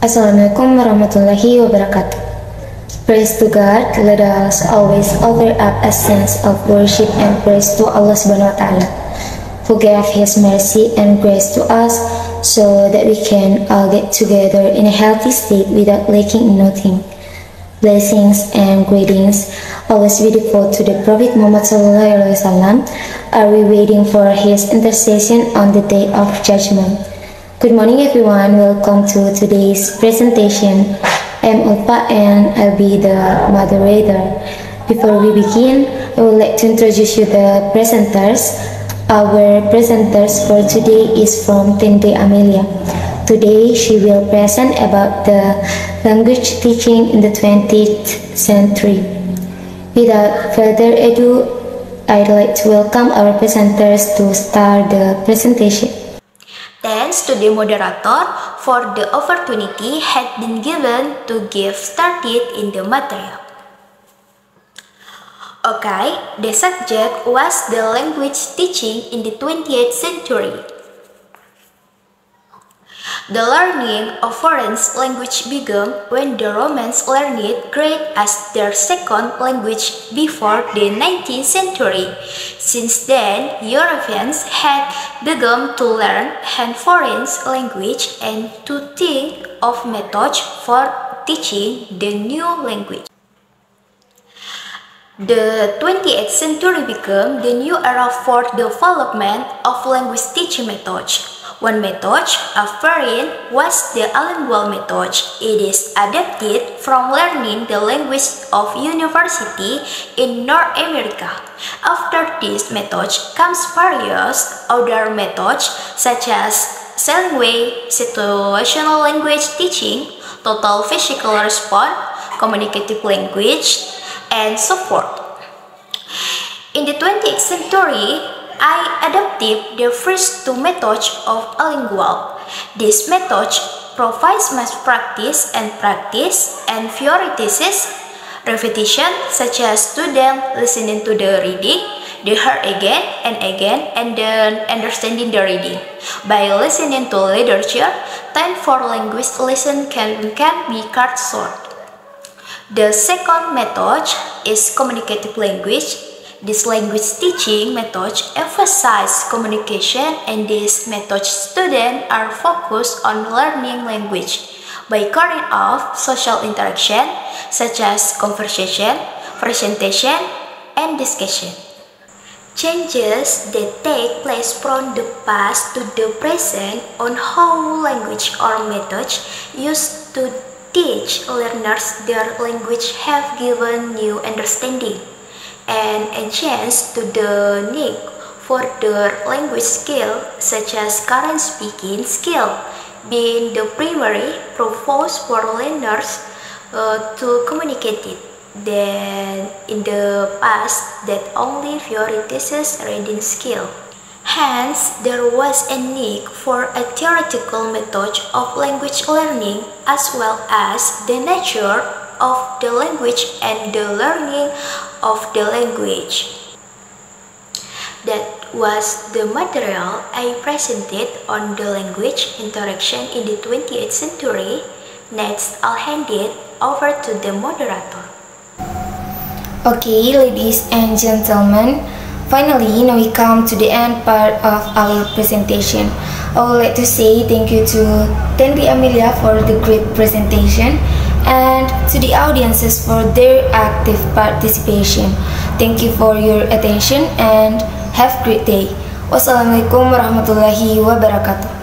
Assalamualaikum warahmatullahi wabarakatuh. Praise to God, let us always offer up a sense of worship and praise to Allah Subhanahu wa Ta'ala, who gave His mercy and grace to us so that we can all get together in a healthy state without lacking nothing. Blessings and greetings always be devoted to the Prophet Muhammad SAW. Are we waiting for his intercession on the day of judgment? Good morning everyone, welcome to today's presentation. I'm Ulfa and I'll be the moderator. Before we begin, I would like to introduce you the presenters. Our presenters for today is from Tende Amelia. Today she will present about the language teaching in the 20th century. Without further ado, I'd like to welcome our presenters to start the presentation. Thanks to the moderator for the opportunity had been given to get started in the material. Okay, the subject was the language teaching in the 20th century. The learning of foreign language began when the Romans learned Greek as their second language before the 19th century. Since then, Europeans had begun to learn foreign language and to think of methods for teaching the new language. The 20th century became the new era for the development of language teaching methods. One method, a variant, was the bilingual method. It is adapted from learning the language of university in North America. After this method comes various other methods such as Selingway, situational language teaching, total physical response, communicative language, and so forth. In the 20th century, I adopted the first two methods of bilingual. This method provides mass practice and prioritizes repetition, such as students listening to the reading, they heard again, and then understanding the reading. By listening to literature, time for language lesson can be cut short. The second method is communicative language. This language teaching method emphasizes communication, and this method students are focused on learning language by carrying out social interaction such as conversation, presentation, and discussion. Changes that take place from the past to the present on how language or methods used to teach learners their language have given new understanding and a chance to the need for their language skill, such as current speaking skill, being the primary purpose for learners to communicate it, than in the past that only prioritizes reading skill. Hence, there was a need for a theoretical method of language learning as well as the nature of the language and the learning of the language. That was the material I presented on the language interaction in the 20th century. Next, I'll hand it over to the moderator. Okay, ladies and gentlemen, finally now we come to the end part of our presentation. I would like to say thank you to Tende Amelia for the great presentation and to the audiences for their active participation. Thank you for your attention and have a great day. Wassalamualaikum warahmatullahi wabarakatuh.